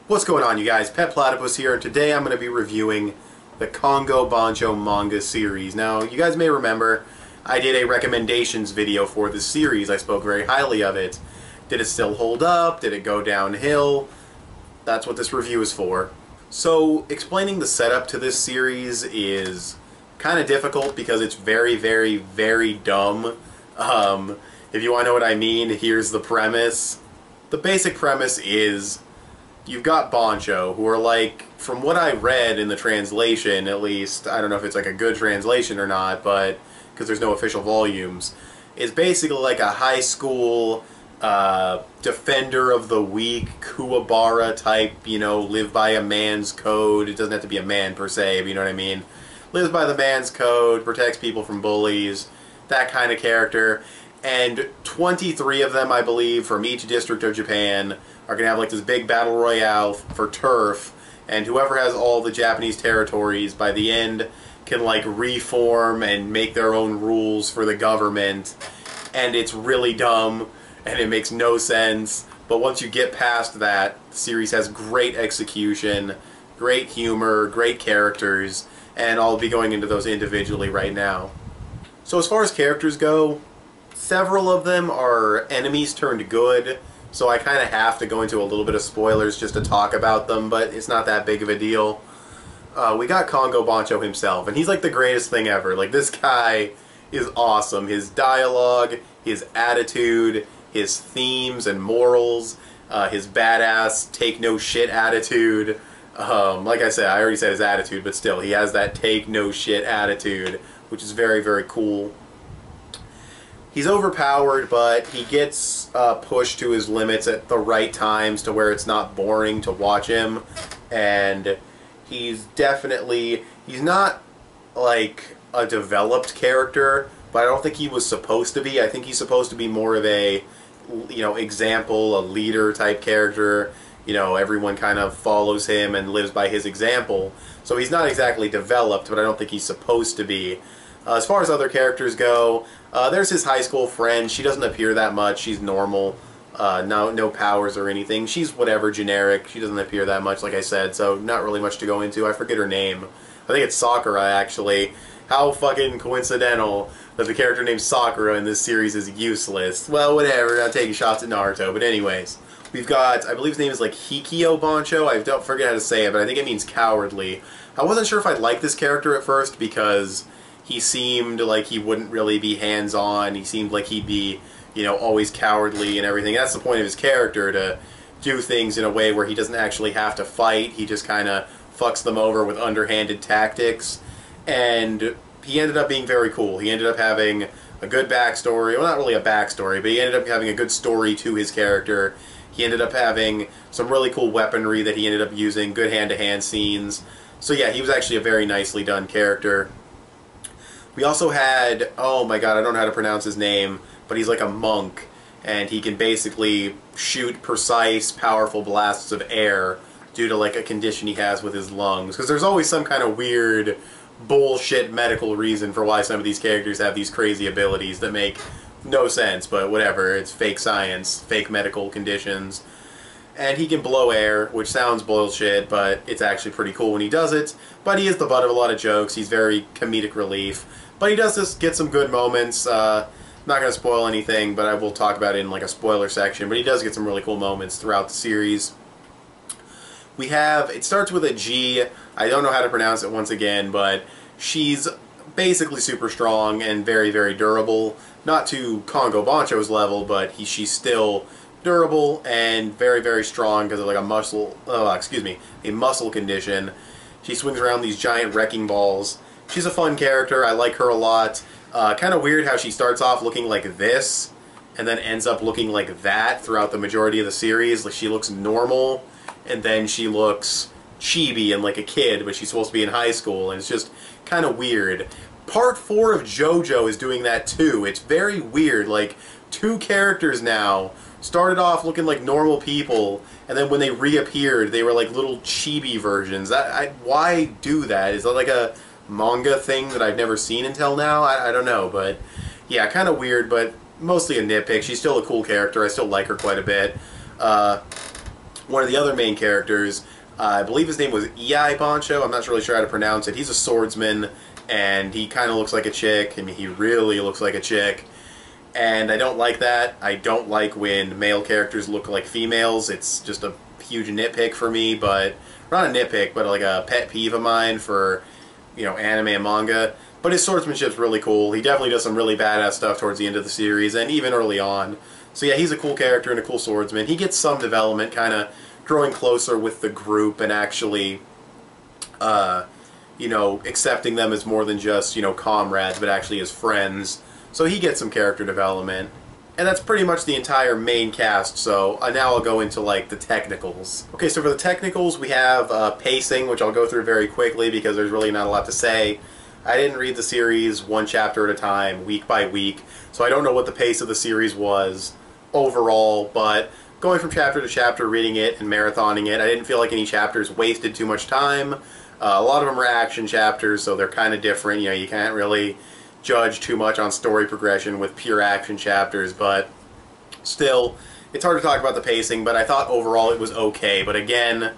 What's going on, you guys? petplatypus here, and today I'm going to be reviewing the Kongou Banchou manga series. Now, you guys may remember I did a recommendations video for this series. I spoke very highly of it. Did it still hold up? Did it go downhill? That's what this review is for. So, explaining the setup to this series is kind of difficult because it's very, very, very dumb. If you want to know what I mean, here's the premise. The basic premise is you've got Banchou, who are like, from what I read in the translation, at least, I don't know if it's like a good translation or not, but because there's no official volumes, it's basically like a high school defender of the weak, Kuwabara type, you know, live by a man's code. It doesn't have to be a man per se, but you know what I mean. Lives by the man's code, protects people from bullies, that kind of character. And 23 of them, I believe, from each district of Japan are going to have like this big battle royale for turf, and whoever has all the Japanese territories by the end can like reform and make their own rules for the government. And it's really dumb and it makes no sense, but once you get past that, the series has great execution, great humor, great characters, and I'll be going into those individually right now. So as far as characters go, several of them are enemies turned good, so I kind of have to go into a little bit of spoilers just to talk about them, but it's not that big of a deal. We got Kongou Banchou himself, and he's like the greatest thing ever. Like, this guy is awesome. His dialogue, his attitude, his themes and morals, his badass take no shit attitude. Like I said, I already said his attitude, but still, he has that take no shit attitude, which is very, very cool. He's overpowered, but he gets pushed to his limits at the right times to where it's not boring to watch him. And he's not like a developed character, but I don't think he was supposed to be. I think he's supposed to be more of a, you know, example, a leader type character. You know, everyone kind of follows him and lives by his example. So he's not exactly developed, but I don't think he's supposed to be. As far as other characters go, there's his high school friend. She doesn't appear that much. She's normal. No powers or anything. She's whatever, generic. She doesn't appear that much, like I said, so not really much to go into. I forget her name. I think it's Sakura, actually. How fucking coincidental that the character named Sakura in this series is useless. Well, whatever. Not taking shots at Naruto. But anyways, we've got, I believe his name is like Hikio Banchou. I don't forget how to say it, but I think it means cowardly. I wasn't sure if I'd like this character at first because he seemed like he wouldn't really be hands-on. He seemed like he'd be, you know, always cowardly and everything. That's the point of his character, to do things in a way where he doesn't actually have to fight. He just kind of fucks them over with underhanded tactics. And he ended up being very cool. He ended up having a good backstory. Well, not really a backstory, but he ended up having a good story to his character. He ended up having some really cool weaponry that he ended up using, good hand-to-hand scenes. So yeah, he was actually a very nicely done character. We also had, oh my god, I don't know how to pronounce his name, but he's like a monk, and he can basically shoot precise, powerful blasts of air due to like a condition he has with his lungs. Because there's always some kind of weird, bullshit medical reason for why some of these characters have these crazy abilities that make no sense, but whatever, it's fake science, fake medical conditions. And he can blow air, which sounds bullshit, but it's actually pretty cool when he does it. But he is the butt of a lot of jokes. He's very comedic relief. But he does just get some good moments. I'm not going to spoil anything, but I will talk about it in like a spoiler section. But he does get some really cool moments throughout the series. We have, it starts with a G. I don't know how to pronounce it once again, but she's basically super strong and very, very durable. Not to Kongou Banchou's level, but she's still durable and very, very strong because of like a muscle condition. She swings around these giant wrecking balls. She's a fun character. I like her a lot. Kind of weird how she starts off looking like this and then ends up looking like that throughout the majority of the series. Like, she looks normal and then she looks chibi and like a kid, but she's supposed to be in high school, and it's just kind of weird. Part 4 of JoJo is doing that too. It's very weird. Like, two characters now started off looking like normal people, and then when they reappeared, they were like little chibi versions. Why do that? Is that like a manga thing that I've never seen until now? I don't know, but yeah, kind of weird, but mostly a nitpick. She's still a cool character. I still like her quite a bit. one of the other main characters, I believe his name was Banchou, I'm not really sure how to pronounce it. He's a swordsman, and he kind of looks like a chick. I mean, he really looks like a chick. And I don't like that. I don't like when male characters look like females. It's just a huge nitpick for me, but not a nitpick, but like a pet peeve of mine for, you know, anime and manga. But his swordsmanship's really cool. He definitely does some really badass stuff towards the end of the series, and even early on. So yeah, he's a cool character and a cool swordsman. He gets some development, kind of growing closer with the group and actually, you know, accepting them as more than just, you know, comrades, but actually as friends. So he gets some character development. And that's pretty much the entire main cast, so now I'll go into, like, the technicals. Okay, so for the technicals, we have pacing, which I'll go through very quickly because there's really not a lot to say. I didn't read the series one chapter at a time, week by week, so I don't know what the pace of the series was overall, but going from chapter to chapter, reading it and marathoning it, I didn't feel like any chapters wasted too much time. A lot of them are action chapters, so they're kind of different. You know, you can't really judge too much on story progression with pure action chapters, but still, it's hard to talk about the pacing, but I thought overall it was okay. But again,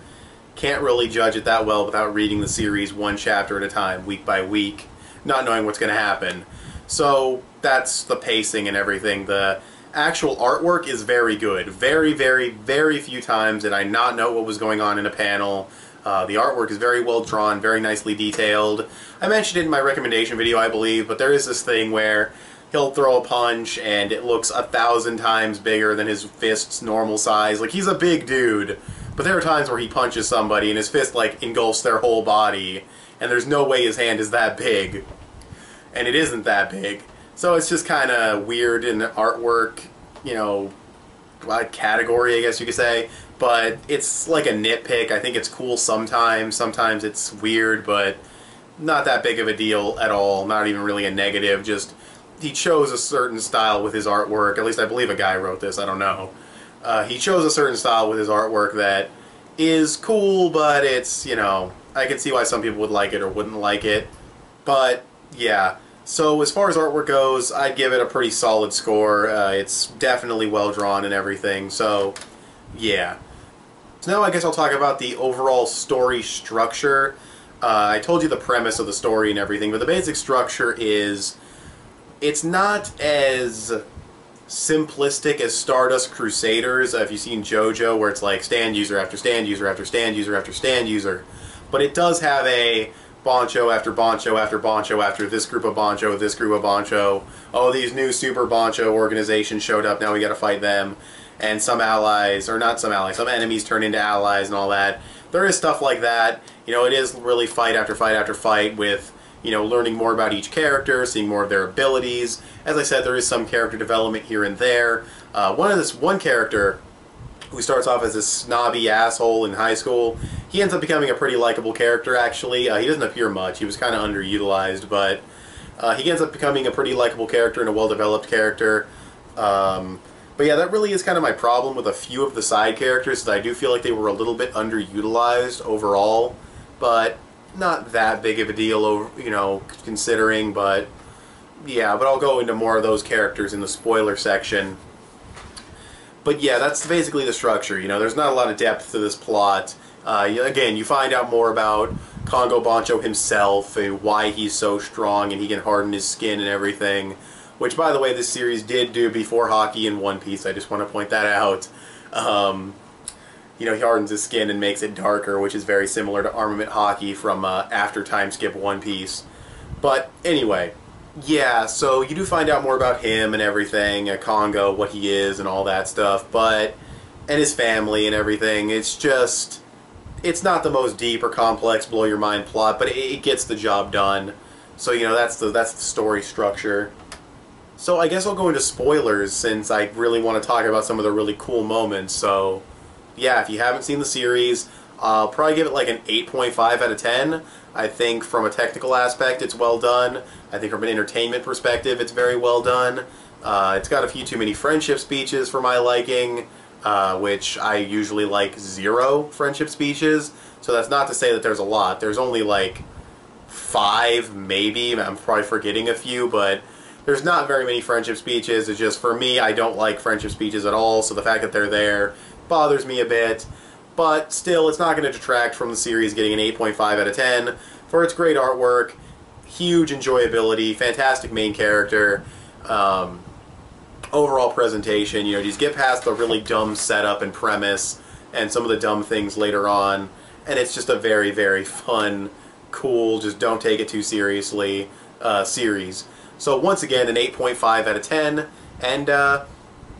can't really judge it that well without reading the series one chapter at a time, week by week, not knowing what's going to happen. So that's the pacing and everything. The actual artwork is very good. Very, very, very few times did I not know what was going on in a panel. The artwork is very well drawn, very nicely detailed. I mentioned it in my recommendation video, I believe, but there is this thing where he'll throw a punch and it looks 1,000 times bigger than his fist's normal size. Like, he's a big dude, but there are times where he punches somebody and his fist, like, engulfs their whole body, and there's no way his hand is that big. And it isn't that big. So it's just kind of weird in the artwork, you know, category, I guess you could say. But it's like a nitpick. I think it's cool sometimes. Sometimes it's weird, but not that big of a deal at all. Not even really a negative. Just, he chose a certain style with his artwork. At least I believe a guy wrote this. I don't know. He chose a certain style with his artwork that is cool, but it's, you know, I can see why some people would like it or wouldn't like it. But, yeah. So as far as artwork goes, I'd give it a pretty solid score. It's definitely well drawn and everything. So, yeah. So now I guess I'll talk about the overall story structure. I told you the premise of the story and everything, but the basic structure is, it's not as simplistic as Stardust Crusaders, if you've seen JoJo, where it's like stand user after stand user after stand user after stand user. But it does have a Banchou after Banchou after Banchou after this group of Banchou, this group of Banchou. Oh, these new super Banchou organizations showed up, now we gotta fight them. And some allies, or not some allies, some enemies turn into allies and all that. There is stuff like that. You know, it is really fight after fight after fight with, you know, learning more about each character, seeing more of their abilities. As I said, there is some character development here and there. One character who starts off as a snobby asshole in high school, he ends up becoming a pretty likable character, actually. He doesn't appear much. He was kind of underutilized, but he ends up becoming a pretty likable character and a well-developed character. But yeah, that really is kind of my problem with a few of the side characters, that I do feel like they were a little bit underutilized overall, but not that big of a deal, you know, considering, but yeah, but I'll go into more of those characters in the spoiler section. But yeah, that's basically the structure, you know, there's not a lot of depth to this plot. Again, you find out more about Kongou Banchou himself, and why he's so strong and he can harden his skin and everything. Which, by the way, this series did do before Hockey in One Piece. I just want to point that out. You know, he hardens his skin and makes it darker, which is very similar to Armament Hockey from after time skip One Piece. But anyway, yeah, so you do find out more about him and everything, Kongou, what he is and all that stuff, and his family and everything. It's just, it's not the most deep or complex, blow your mind plot, but it gets the job done. So, you know, that's the story structure. So I guess I'll go into spoilers, since I really want to talk about some of the really cool moments. So yeah, if you haven't seen the series, I'll probably give it like an 8.5 out of 10. I think from a technical aspect it's well done. I think from an entertainment perspective it's very well done. It's got a few too many friendship speeches for my liking, which I usually like 0 friendship speeches. So that's not to say that there's a lot. There's only like 5 maybe. I'm probably forgetting a few, but there's not very many friendship speeches. It's just, for me, I don't like friendship speeches at all, so the fact that they're there bothers me a bit. but still, it's not going to detract from the series getting an 8.5 out of 10 for its great artwork, huge enjoyability, fantastic main character, overall presentation. You know, just get past the really dumb setup and premise and some of the dumb things later on, and it's just a very, very fun, cool, just don't take it too seriously series. So once again, an 8.5 out of 10, and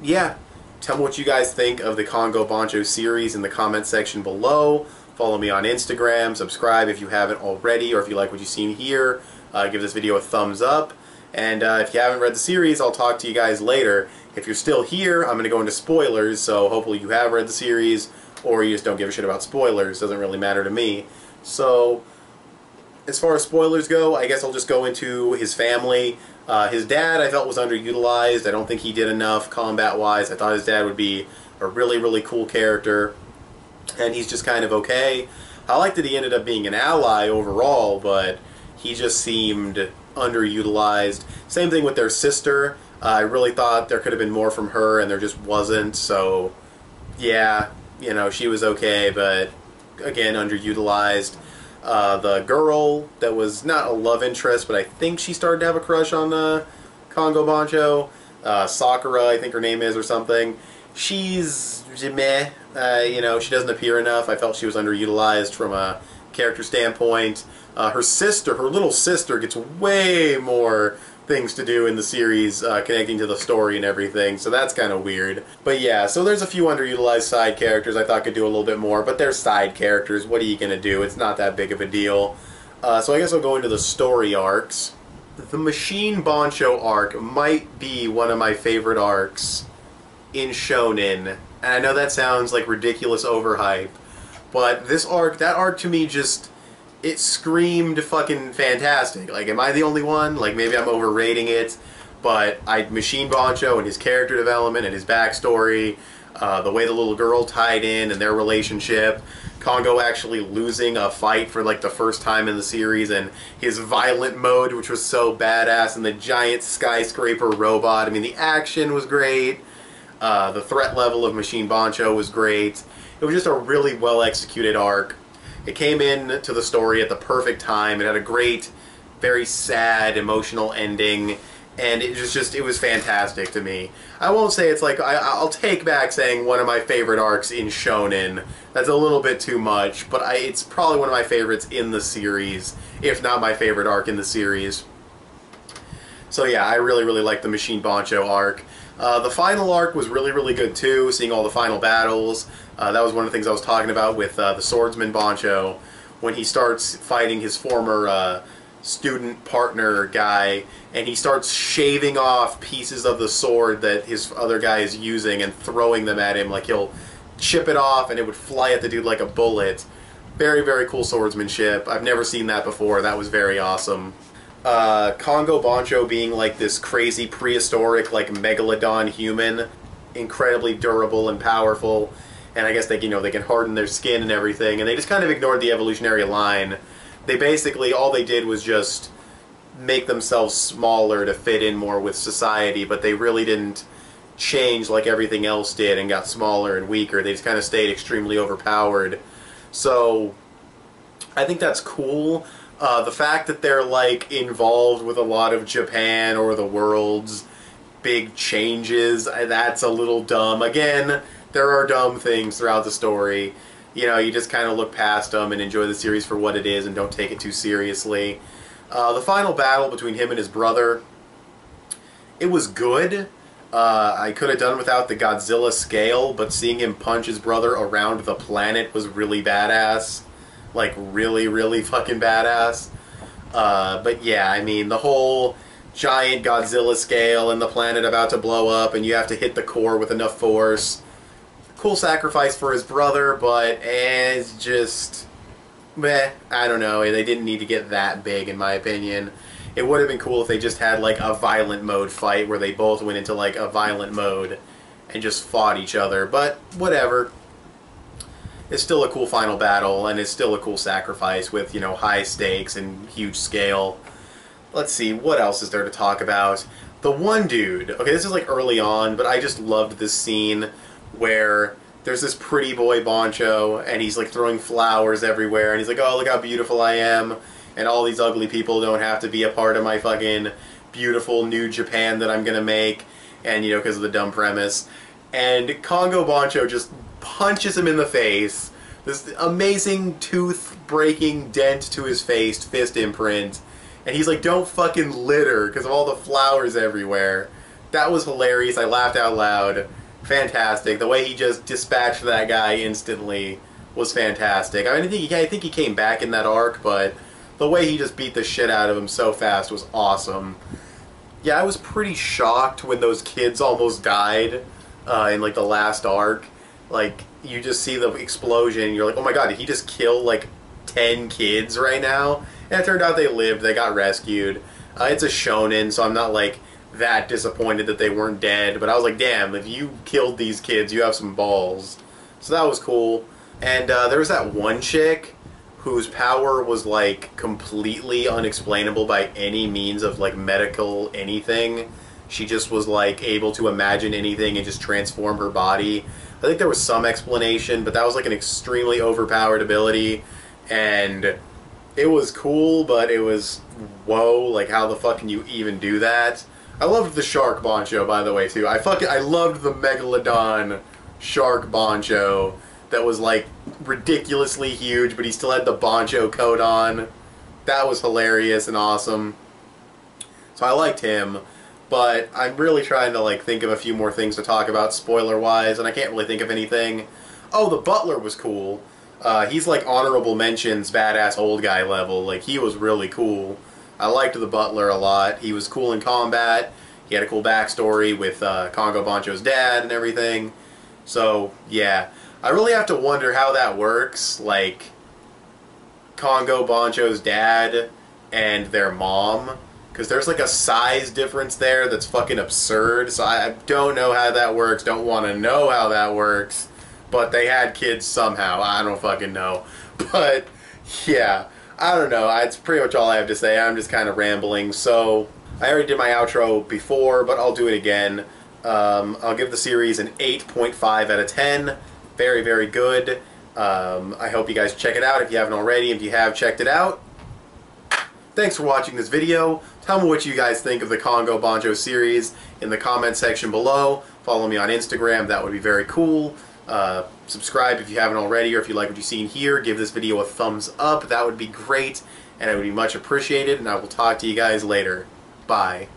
yeah, tell me what you guys think of the Kongou Banchou series in the comment section below. Follow me on Instagram, subscribe if you haven't already, or if you like what you've seen here, give this video a thumbs up. And if you haven't read the series, I'll talk to you guys later. If you're still here, I'm going to go into spoilers, so hopefully you have read the series, or you just don't give a shit about spoilers. Doesn't really matter to me. So, as far as spoilers go, I guess I'll just go into his family. His dad, I felt, was underutilized. I don't think he did enough combat-wise. I thought his dad would be a really, really cool character, and he's just kind of okay. I like that he ended up being an ally overall, but he just seemed underutilized. Same thing with their sister. I really thought there could have been more from her, and there just wasn't, so yeah, you know, she was okay, but again, underutilized. The girl that was not a love interest, but I think she started to have a crush on Kongou Banchou, Sakura, I think her name is, or something. She's meh, you know, she doesn't appear enough. I felt she was underutilized from a character standpoint. Her sister, her little sister, gets way more things to do in the series, connecting to the story and everything, so that's kind of weird. But yeah, so there's a few underutilized side characters I thought could do a little bit more, but they're side characters. What are you going to do? It's not that big of a deal. So I guess I'll go into the story arcs. The Machine Banchou arc might be one of my favorite arcs in Shonen, and I know that sounds like ridiculous overhype, but this arc, that arc to me just, it screamed fucking fantastic. Like, am I the only one? Like, maybe I'm overrating it, but Machine Banchou and his character development and his backstory, the way the little girl tied in and their relationship, Kongou actually losing a fight for like the first time in the series, and his violent mode, which was so badass, and the giant skyscraper robot. I mean, the action was great. The threat level of Machine Banchou was great. It was just a really well executed arc. It came in to the story at the perfect time. It had a great, very sad, emotional ending, and it was fantastic to me. I won't say it's like, I'll take back saying one of my favorite arcs in Shonen. That's a little bit too much, but it's probably one of my favorites in the series, if not my favorite arc in the series. So yeah, I really, really like the Machine Banchou arc. The final arc was really, really good too, seeing all the final battles. That was one of the things I was talking about with the swordsman Banchou, when he starts fighting his former student partner guy, and he starts shaving off pieces of the sword that his other guy is using and throwing them at him. Like, he'll chip it off and it would fly at the dude like a bullet. Very, very cool swordsmanship. I've never seen that before. That was very awesome. Kongou Banchou being like this crazy prehistoric, like, megalodon human, incredibly durable and powerful, and I guess they, you know, they can harden their skin and everything, and they just kind of ignored the evolutionary line. They basically, all they did was just make themselves smaller to fit in more with society, but they really didn't change like everything else did and got smaller and weaker. They just kind of stayed extremely overpowered. So I think that's cool. The fact that they're like involved with a lot of Japan or the world's big changes, that's a little dumb. Again, there are dumb things throughout the story. You know, you just kind of look past them and enjoy the series for what it is and don't take it too seriously. The final battle between him and his brother, it was good. I could have done without the Godzilla scale, but seeing him punch his brother around the planet was really badass. Like, really, really fucking badass. But yeah, I mean, the whole giant Godzilla scale and the planet about to blow up and you have to hit the core with enough force. Cool sacrifice for his brother, but it's just, meh, I don't know. They didn't need to get that big, in my opinion. It would have been cool if they just had like a violent mode fight where they both went into like a violent mode and just fought each other, but whatever. It's still a cool final battle, and it's still a cool sacrifice with, you know, high stakes and huge scale. Let's see, what else is there to talk about? The one dude, okay, this is like early on, but I just loved this scene where there's this pretty boy Banchou, and he's like throwing flowers everywhere, and he's like, oh, look how beautiful I am, and all these ugly people don't have to be a part of my fucking beautiful new Japan that I'm gonna make, and you know, because of the dumb premise. And Kongou Banchou just punches him in the face. This amazing tooth-breaking dent to his face, fist imprint, and he's like, don't fucking litter because of all the flowers everywhere. That was hilarious. I laughed out loud. Fantastic. The way he just dispatched that guy instantly was fantastic. I mean, I think he came back in that arc, but the way he just beat the shit out of him so fast was awesome. Yeah, I was pretty shocked when those kids almost died in like the last arc. Like, you just see the explosion and you're like, oh my god, did he just kill like 10 kids right now? And it turned out they lived, they got rescued. It's a shonen, so I'm not like that disappointed that they weren't dead, but I was like, damn, if you killed these kids, you have some balls. So that was cool. And there was that one chick whose power was like completely unexplainable by any means of like medical anything. She just was like able to imagine anything and just transform her body. I think there was some explanation, but that was like an extremely overpowered ability, and it was cool, but it was, whoa, like how the fuck can you even do that? I loved the shark Banchou, by the way, too. I loved the Megalodon shark Banchou that was like ridiculously huge, but he still had the Banchou coat on. That was hilarious and awesome. So I liked him, but I'm really trying to like think of a few more things to talk about spoiler-wise, and I can't really think of anything. Oh, the butler was cool. He's like honorable mentions, badass old guy level. Like, he was really cool. I liked the butler a lot. He was cool in combat. He had a cool backstory with Kongou Banchou's dad and everything. So, yeah. I really have to wonder how that works. Like, Kongou Banchou's dad and their mom. Because there's like a size difference there that's fucking absurd. So I don't know how that works. Don't want to know how that works. But they had kids somehow. I don't fucking know. But, yeah. I don't know. It's pretty much all I have to say. I'm just kind of rambling. So, I already did my outro before, but I'll do it again. I'll give the series an 8.5 out of 10. Very, very good. I hope you guys check it out if you haven't already. If you have checked it out, thanks for watching this video. Tell me what you guys think of the Kongou Banchou series in the comment section below. Follow me on Instagram. That would be very cool. Subscribe if you haven't already, or if you like what you've seen here, give this video a thumbs up. That would be great, and it would be much appreciated, and I will talk to you guys later. Bye.